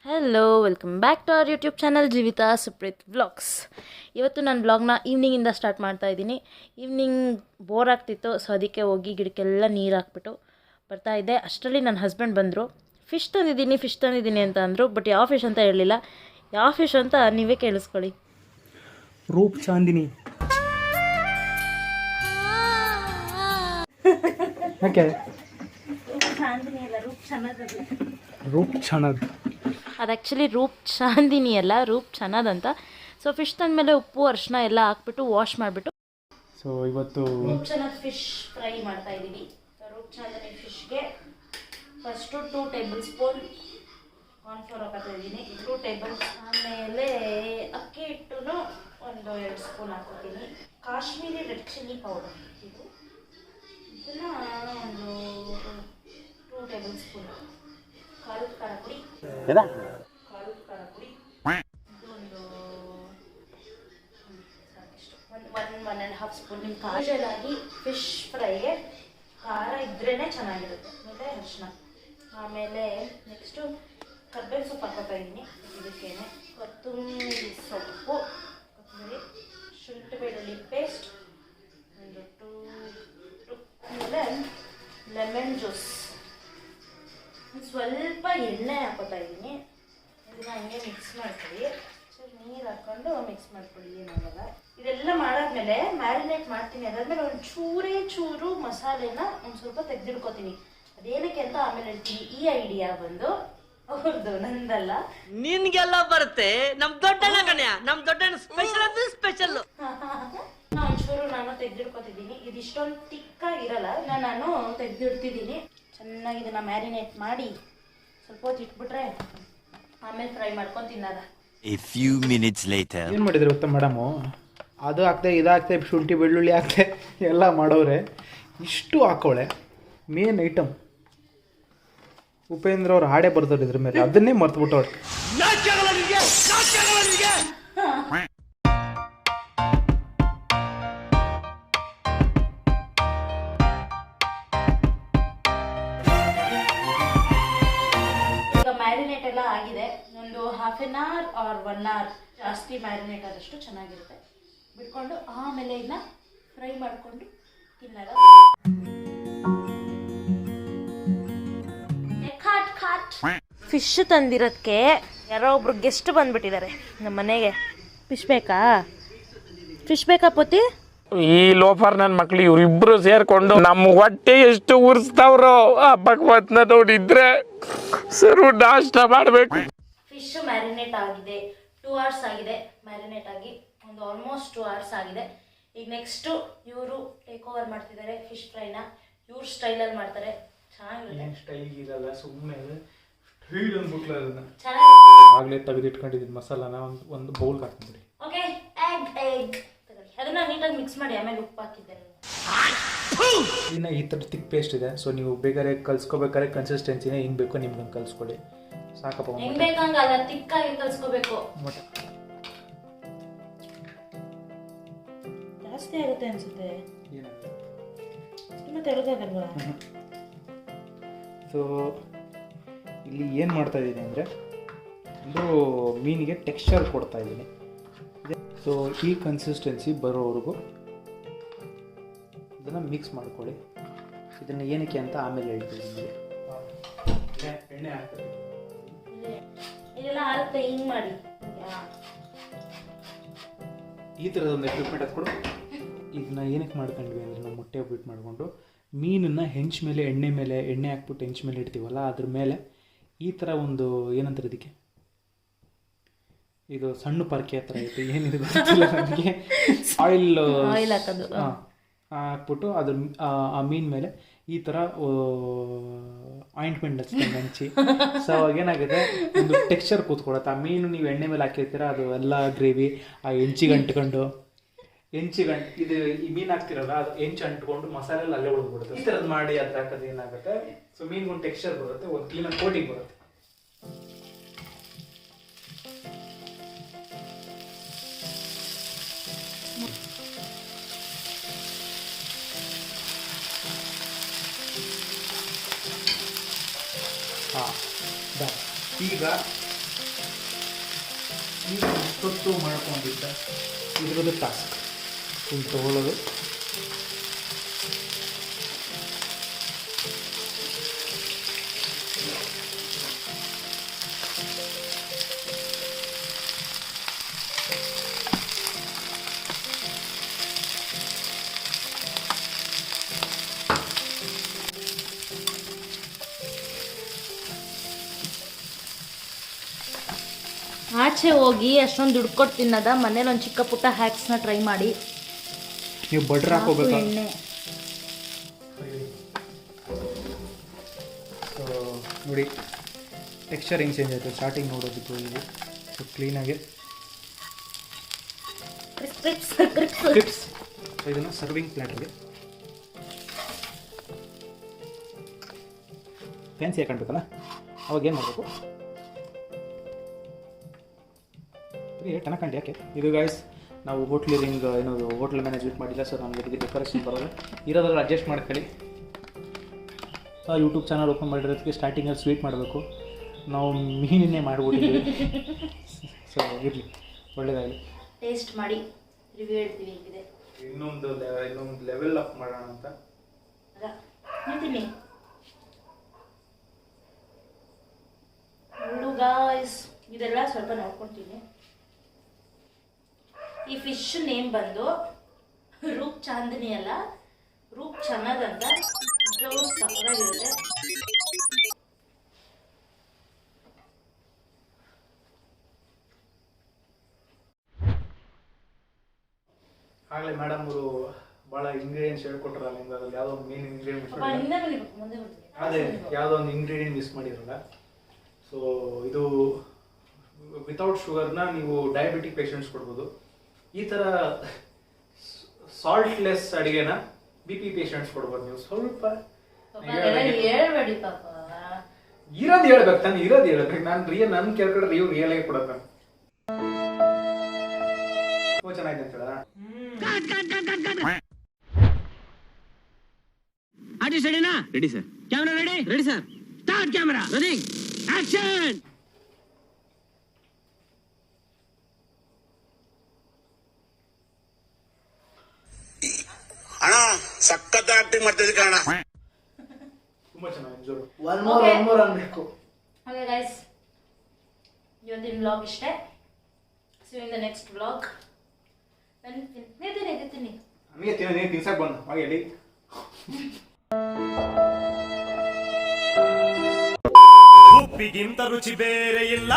Hello welcome back to our YouTube channel Jeevitha Supreeth vlogs. ಇವತ್ತು ನಾನು ವ್ಲಾಗ್ನ ಈವ್ನಿಂಗಿಂದ ಸ್ಟಾರ್ಟ್ ಮಾಡ್ತಾ ಇದ್ದೀನಿ. ಈವ್ನಿಂಗ್ ಬೋರ್ ಆಗ್ತಿತ್ತು, ಸೊ ಅದಕ್ಕೆ ಹೋಗಿ ಗಿಡಕ್ಕೆಲ್ಲ ನೀರು ಹಾಕ್ಬಿಟ್ಟು ಬರ್ತಾಯಿದ್ದೆ. ಅಷ್ಟರಲ್ಲಿ ನನ್ನ ಹಸ್ಬೆಂಡ್ ಬಂದರು. ಫಿಶ್ ತಂದಿದ್ದೀನಿ ಅಂತ ಅಂದರು. ಬಟ್ ಯಾವ ಫಿಶ್ ಅಂತ ಹೇಳಲಿಲ್ಲ. ಯಾವ ಫಿಶ್ ಅಂತ ನೀವೇ ಕೇಳಿಸ್ಕೊಳ್ಳಿ. ರೂಪ್ ಚಾಂದಿನಿ. ಯಾಕೆ ರೂಪ್ ಚಾನದ್ ಅದು ಆ್ಯಕ್ಚುಲಿ ರೂಪ್ ಚಾಂದಿನಿ ಅಲ್ಲ, ರೂಪ್ ಚನ್ನದ್ ಅಂತ. ಸೊ ಫಿಶ್ ತಂದಮೇಲೆ ಉಪ್ಪು ಅರಿಶಿನ ಎಲ್ಲ ಹಾಕ್ಬಿಟ್ಟು ವಾಶ್ ಮಾಡಿಬಿಟ್ಟು ಸೊ ಇವತ್ತು ರೂಪ್ ಚನ್ನದ್ ಫಿಶ್ ಫ್ರೈ ಮಾಡ್ತಾ ಇದ್ದೀವಿ. ರೂಪ್ ಚಾಂದಿನಿ ಫಿಶ್ಗೆ ಫಸ್ಟು 2 ಟೇಬಲ್ ಸ್ಪೂನ್ ಕಾರ್ನ್ಫ್ಲೋರ್ ಹಾಕ್ತಾ ಇದ್ದೀನಿ. 2 ಟೇಬಲ್ ಆಮೇಲೆ ಅಕ್ಕಿ ಹಿಟ್ಟು ಒಂದು 2 ಸ್ಪೂನ್ ಹಾಕೋತೀನಿ. ಕಾಶ್ಮೀರಿ ರೆಡ್ ಚಿಲ್ಲಿ ಪೌಡರ್ ಇದನ್ನು ಒಂದು 2 ಟೇಬಲ್ ಸ್ಪೂನ್. ಖಾರದ ಖಾರ ಪುಡಿ ಇದೊಂದು 1.5 ಸ್ಪೂನ್. ನಿಮ್ಮ ಕಾಜಲಾಗಿ ಫಿಶ್ ಫ್ರೈಗೆ ಖಾರ ಇದ್ರೇ ಚೆನ್ನಾಗಿರುತ್ತೆ. ಮತ್ತು ಅರಿಶಿನ, ಆಮೇಲೆ ನೆಕ್ಸ್ಟು ಕರ್ಬೇವಿನ ಸೊಪ್ಪು ಹಾಕೋತಾ ಇದ್ದೀನಿ. ಇದಕ್ಕೇನೆ ಕೊತ್ತಂಬರಿ ಸೊಪ್ಪು, ಕೊತ್ತಂಬರಿ, ಶುಂಠಿ ಬೆಳ್ಳುಳ್ಳಿ ಪೇಸ್ಟ್ ಒಂದು 2, ಆಮೇಲೆ ಲೆಮನ್ ಜ್ಯೂಸ್, ಸ್ವಲ್ಪ ಎಣ್ಣೆ ಹಾಕೋತಾ ಇದ್ದೀನಿ. ಇದನ್ನ ಹಂಗೆ ಮಿಕ್ಸ್ ಮಾಡ್ಕೊಳ್ಳಿ. ನೀರು ಹಾಕ್ಕೊಂಡು ಮಿಕ್ಸ್ ಮಾಡ್ಕೊಳ್ಳಿ, ಏನಾಗಲ್ಲ. ಇದೆಲ್ಲ ಮಾಡಾದ್ಮೇಲೆ ಮ್ಯಾರಿನೇಟ್ ಮಾಡ್ತೀನಿ. ಅದಾದ್ಮೇಲೆ ಒಂದು ಚೂರು ಮಸಾಲೆನ ಒಂದು ಸ್ವಲ್ಪ ತೆಗೆದಿಡ್ಕೋತೀನಿ. ಅದೇನಕ್ಕೆ ಅಂತ ಆಮೇಲೆ ಹೇಳ್ತೀನಿ. ಈ ಐಡಿಯಾ ಬಂದು ಅವ್ರದ್ದು, ನಂದಲ್ಲ. ನಿನ್ಗೆಲ್ಲ ಬರುತ್ತೆ. ನಮ್ ದೊಡ್ಡಣ್ಣ ಕಣ್ಯ, ನಮ್ ದೊಡ್ಡಣ್ಣ ಸ್ಪೆಷಲ್ ಅಂದ್ರೆ ಸ್ಪೆಷಲ್. ಒಂಚೂರು ನಾನು ತೆಗೆದಿಡ್ಕೊತಿದ್ದೀನಿ. ಇದು ಇಷ್ಟೊಂದು ತಿಕ್ಕಾಗಿರಲ್ಲ, ನಾನು ತೆಗೆದಿಡ್ತಿದ್ದೀನಿ. ಚೆನ್ನಾಗಿ ಇದನ್ನ ಮ್ಯಾರಿನೇಟ್ ಮಾಡಿ ಸ್ವಲ್ಪ ಹೊತ್ತು ಇಟ್ಬಿಟ್ರೆ ಆಮೇಲೆ ಫ್ರೈ ಮಾಡ್ಕೊಂಡು ತಿನ್ನೋದ. A few minutes later. ಏನು ಮಾಡಿದ್ರು ಗೊತ್ತಾ ಮೇಡಮು? ಅದು ಹಾಕ್ತೆ, ಇದಾಗ್ತೆ, ಶುಂಠಿ ಬೆಳ್ಳುಳ್ಳಿ ಹಾಕ್ತೆ, ಎಲ್ಲ ಮಾಡೋರೆ. ಇಷ್ಟು ಹಾಕೋಳೆ ಮೇನ್ ಐಟಮ್. ಉಪೇಂದ್ರ ಅವ್ರು ಹಾಡೇ ಬರ್ತಾರೆ ಇದ್ರ ಮೇಲೆ, ಅದನ್ನೇ ಮರ್ತ್ಬಿಟ್ಟವ್ರೆ. ಮ್ಯಾರಿನೇಟ್ ಎಲ್ಲ ಆಗಿದೆ. ಒಂದು 1/2 hour or 1 hour ಜಾಸ್ತಿ ಮ್ಯಾರಿನೇಟ್ ಆದಷ್ಟು ಚೆನ್ನಾಗಿರುತ್ತೆ. ಬಿಟ್ಕೊಂಡು ಆಮೇಲೆ ಇದನ್ನ ಫ್ರೈ ಮಾಡಿಕೊಂಡು ತಿನ್ನೋಣ. ಫಿಶ್ ತಂದಿರೋದಕ್ಕೆ ಯಾರೋ ಒಬ್ರು ಗೆಸ್ಟ್ ಬಂದ್ಬಿಟ್ಟಿದ್ದಾರೆ ನಮ್ಮ ಮನೆಗೆ. ಫಿಶ್ ಬೇಕಾ ಪೋತಿ? ಈ ಲೋಫರ್ ನನ್ನ ಮಕ್ಳು ಇವ್ರಿಬ್ರು ಸೇರ್ಕೊಂಡು ನಮ್ಮ ಹೊಟ್ಟೆ ಎಷ್ಟು ಉರ್ಸ್ತಾವ್ರೋ ಆ ಭಗವತ್ನ ನೋಡಿದ್ರೆ ಸರು ನಾಷ್ಟ ಮಾಡ್ಬೇಕು. ಫಿಶ್ ಮ್ಯಾರಿನೇಟ್ ಆಗಿದೆ, 2 hours ಆಗಿದೆ ಮ್ಯಾರಿನೇಟ್ ಆಗಿ. ಒಂದು ಆಲ್ಮೋಸ್ಟ್ 2 hours ಆಗಿದೆ. ಈಗ ನೆಕ್ಸ್ಟು ಇವರು ಟೇಕ್ ಓವರ್ ಮಾಡ್ತಿದ್ದಾರೆ ಫಿಶ್ ಫ್ರೈನ. ಇವ್ರ ಸ್ಟೈಲಲ್ಲಿ ಮಾಡ್ತಾರೆ. ಚೆನ್ನಾಗಿರುತ್ತೆ. ಸ್ಟೈಲ್ ಇರಲ್ಲ, ಸುಮ್ಮನೆ ಅದನ್ನ ಚೆನ್ನಾಗಿ ಆಗಲೇ ತೆಗೆದಿಟ್ಕೊಂಡಿದ್ದೀನಿ ಮಸಾಲಾನ ಒಂದು ಬೌಲ್ಗೆ ಹಾಕ್ಬಿಡಿ. ಓಕೆ, ಎಗ್ ಅದನ್ನ ನೀಟಾಗಿ ಮಿಕ್ಸ್ ಮಾಡಿ ಆಮೇಲೆ ಉಪ್ಪು ಹಾಕಿದ್ದೇನೆ. ಇನ್ನು ಈ ಥರ ತಿಕ್ ಪೇಸ್ಟ್ ಇದೆ. ಸೊ ನೀವು ಬೇಕಾದ್ರೆ ಕಲ್ಸ್ಕೋಬೇಕಾದ್ರೆ ಕನ್ಸಿಸ್ಟೆನ್ಸಿನ ಹೆಂಗೆ ಬೇಕೋ ನಿಮ್ಗೆ ಕಲ್ಸ್ಕೊಳ್ಳಿ. ಸಾಕಪ್ಪ, ಹೆಂಗ್ ಬೇಕಂಗಲ್ಲ, ತಿಕ್ಕಾಗಿ ಕಲ್ಸ್ಕೋಬೇಕು. ಜಾಸ್ತಿ ಆಗುತ್ತೆ ಅನ್ಸುತ್ತೆ, ತುಂಬ ತೆಳಗಾಗಲ್ವಾ? ಸೊ ಇಲ್ಲಿ ಏನು ಮಾಡ್ತಾ ಇದ್ದೀನಿ ಅಂದರೆ, ಒಂದು ಮೀನಿಗೆ ಟೆಕ್ಸ್ಚರ್ ಕೊಡ್ತಾ ಇದ್ದೀನಿ. ಸೊ ಈ ಕನ್ಸಿಸ್ಟೆನ್ಸಿ ಬರೋವರೆಗೂ ಇದನ್ನು ಮಿಕ್ಸ್ ಮಾಡ್ಕೊಳ್ಳಿ. ಇದನ್ನು ಏನಕ್ಕೆ ಅಂತ ಆಮೇಲೆ ಹೇಳ್ತೀನಿ ನಿಮಗೆ. ಎಣ್ಣೆ ಹಾಕ್ತೀವಿ, ಇದೆಲ್ಲ ಆರುತ್ತೆ. ಹಿಂಗೆ ಮಾಡಿ ಈ ಥರದೊಂದು ಎಕ್ವಿಪ್ಮೆಂಟ್ ಹಾಕ್ಕೊಂಡು ಇದನ್ನ ಏನಕ್ಕೆ ಮಾಡ್ಕೊಂಡ್ವಿ ಅಂದರೆ, ನಾವು ಮೊಟ್ಟೆ ಉಪ್ಪಿಟ್ಟು ಮಾಡಿಕೊಂಡು ಮೀನನ್ನು ಹೆಂಚ್ ಮೇಲೆ ಎಣ್ಣೆ ಹಾಕ್ಬಿಟ್ಟು ಹೆಂಚ್ ಮೇಲೆ ಇಡ್ತೀವಲ್ಲ, ಅದ್ರ ಮೇಲೆ ಈ ಥರ ಒಂದು ಏನಂತಾರೆ ಇದಕ್ಕೆ, ಇದು ಸಣ್ಣ ಪರ್ಕೆ ಹತ್ರ ಐತೆ, ಏನಿದೆ ಗೊತ್ತಿಲ್ಲ ನನಗೆ. ಆಯಿಲ್ ಹಾಕೋದು ಹಾಕ್ಬಿಟ್ಟು ಅದ್ರ ಆ ಮೀನ್ ಮೇಲೆ ಈ ಥರ ಆಯಿಂಟ್ಮೆಂಟ್ ಹಚ್ಕೊಂಡು ಹಂಚಿ. ಸೊ ಅವಾಗ ಏನಾಗುತ್ತೆ, ಒಂದು ಟೆಕ್ಸ್ಚರ್ ಕೂತ್ಕೊಡುತ್ತೆ. ಆ ಮೀನು ನೀವು ಎಣ್ಣೆ ಮೇಲೆ ಹಾಕಿರ್ತೀರ, ಅದು ಎಲ್ಲ ಗ್ರೇವಿ ಆ ಹೆಂಚಿಗೆ ಅಂಟ್ಕೊಂಡು ಇದು ಈ ಮೀನು ಹಾಕ್ತಿರಲ್ಲ, ಅದು ಹೆಂಚು ಅಂಟ್ಕೊಂಡು ಮಸಾಲೆ ಅಲ್ಲೇ ಉಳಿದ್ಬಿಡುತ್ತೆ. ಈ ಥರದ್ದು ಮಾಡಿ ಅದ್ರ ಹಾಕೋದು ಏನಾಗುತ್ತೆ, ಸೊ ಮೀನ್ಗೊಂದು ಟೆಕ್ಸ್ಚರ್ ಬರುತ್ತೆ, ಒಂದು ಕ್ಲೀನಾಗಿ ಕೋಟಿಂಗ್ ಬರುತ್ತೆ. ಈಗ ಈಗ ಇಷ್ಟೊತ್ತು ಮಾಡ್ಕೊಂಡಿದ್ದ ಇದ್ರದ್ದು ಟಾಸ್ಕ್ ಫುಲ್ ತೊಗೊಳ್ಳೋದು. ಆಚೆ ಹೋಗಿ ಅಷ್ಟೊಂದು ದುಡ್ಡು ಕೊಟ್ಟು ತಿನ್ನದ ಮನೇಲಿ ಒಂದು ಚಿಕ್ಕ ಪುಟ್ಟ ಹ್ಯಾಕ್ಸ್ನ ಟ್ರೈ ಮಾಡಿ. ನೀವು ಬಟ್ರ್ ಹಾಕೋಬೇಕಾ? ಎಣ್ಣೆ ಸೊ ನೋಡಿ ಟೆಕ್ಸ್ಚರ್ ಹೆಂಗೆ ಚೇಂಜ್ ಆಯಿತು ಸ್ಟಾರ್ಟಿಂಗ್ ನೋಡೋದಕ್ಕೂ ಇದು. ಸೊ ಕ್ಲೀನಾಗಿ ಕ್ಲಿಪ್ಸ್. ಸೊ ಇದನ್ನು ಸರ್ವಿಂಗ್ ಪ್ಲೇಟ್ಗೆ ಫ್ಯಾನ್ಸಿ ಹಾಕೊಂಡ್ಬೇಕಲ್ಲ, ಅವಾಗ ಏನು ಮಾಡಬೇಕು? ಟನಕಂಡು ಯಾಕೆ ಇದು ಗಾಯ್ಸ್, ನಾವು ಹೋಟ್ಲಿಂಗ್ ಏನದು ಹೋಟ್ಲ್ ಮ್ಯಾನೇಜ್ಮೆಂಟ್ ಮಾಡಿಲ್ಲ, ಸೊ ನಮಗೆ ಇದಕ್ಕೆ ಡೆಕೋರೇಷನ್ ಬರೋಲ್ಲ. ಇರೋದ್ರಲ್ಲಿ ಅಡ್ಜಸ್ಟ್ ಮಾಡ್ಕೊಳ್ಳಿ. ಯೂಟ್ಯೂಬ್ ಚಾನಲ್ ಓಪನ್ ಮಾಡಿರೋದಕ್ಕೆ ಸ್ಟಾರ್ಟಿಂಗಲ್ಲಿ ಸ್ವೀಟ್ ಮಾಡಬೇಕು. ನಾವು ಮೀನಿನ್ನೇ ಮಾಡಿಬಿಟ್ಟಿದ್ವಿ. ಸೊ ಇರಲಿ, ಒಳ್ಳೆಯದಾಗಲಿ. ಟೇಸ್ಟ್ ಮಾಡಿ ರಿವ್ಯೂ ಹೇಳ್ತೀವಿ. ಹೇಗಿದೆ ಇನ್ನೊಂದು ಲೆವೆಲ್ ಅಪ್ ಮಾಡೋಣ ಅಂತ. ಹೇಳ್ತೀನಿ ಗಾಯ್ಸ್, ಇದೆಲ್ಲ ಸ್ವಲ್ಪ ನೋಡ್ಕೊತೀನಿ. ಈ ಫಿಶ್ ನೇಮ್ ಬಂದು ರೂಪ್ ಚಾಂದಿನಿ ಅಲ್ಲ, ರೂಪ್ ಚನ್ನದ್ ಅಂತ. ಸಕ್ಕತ್ತಾಗಿರುತ್ತೆ. ಆಗಲೇ ಮೇಡಮ್ ಅವರು ಭಾಳ ಇಂಗ್ರೀಡಿಯೆಂಟ್ಸ್ ಹೇಳ್ಕೊಟ್ರಲ್ಲ ನಿಮ್ಗೆ, ಅದ್ರಲ್ಲಿ ಯಾವುದೋ ಒಂದು ಮೇನ್ ಇಂಗ್ರೀಡಿಯೆಂಟ್ ಅದೇ ಯಾವುದೋ ಒಂದು ಇಂಗ್ರೀಡಿಯೆಂಟ್ ಮಿಸ್ ಮಾಡಿರಲ್ಲ. ಸೊ ಇದು ವಿತೌಟ್ ಶುಗರ್ನ ನೀವು ಡಯಾಬಿಟಿಕ್ ಪೇಷಂಟ್ಸ್ ಕೊಡ್ಬೋದು. ಈ ಥರ ಸಾಲ್ಟ್ಲೆಸ್ ಅಡುಗೆನ BP ಪೇಷಂಟ್ಸ್ ಕೊಡ್ಬೋದು. ನೀವು ಸ್ವಲ್ಪ ಹೇಳ್ಬೇಡಿ ಪಾಪ, ಇರೋದು ಹೇಳ್ಬೇಕು ತಾನೆ, ಇರೋದು ಹೇಳ್ಬೇಕು. ನಾನು ನನ್ನ ಕೆಳಗಡೆ ರಿಯಲ್ ಆಗಿ ಕೊಡೋದು. ತುಂಬ ಚೆನ್ನಾಗಿದೆ ಅಂತ ಹೇಳ. ಆರ್ಟಿಸ್ಟ್ ರೆಡಿನಾ? Ready sir. Camera ready? Ready sir. Start camera. Running action. ಅಣ್ಣ ಸಖತ್ ಆಕ್ಟಿಂಗ್ ಮಾಡ್ತಿದ್ದೆ ಕಣ. ತುಂಬ ಚೆನ್ನಾಗಿದೆ. ಜೋರು ಒನ್ ಮೋರ್ ಅನ್ಬೇಕು. ಓಕೆ ಗೈಸ್, ಇವತ್ತಿನ ವ್ಲಾಗ್ ಇಷ್ಟೇ. See you in the next vlog. ತಿನ್ನಿ ನಮಗೆ ತಿನ್ಸಕ್ ಬಂದು ಹಾಗೆ ಹೇಳಿ. ಉಪ್ಪಿಗಿಂತ ರುಚಿ ಬೇರೆ ಇಲ್ಲ.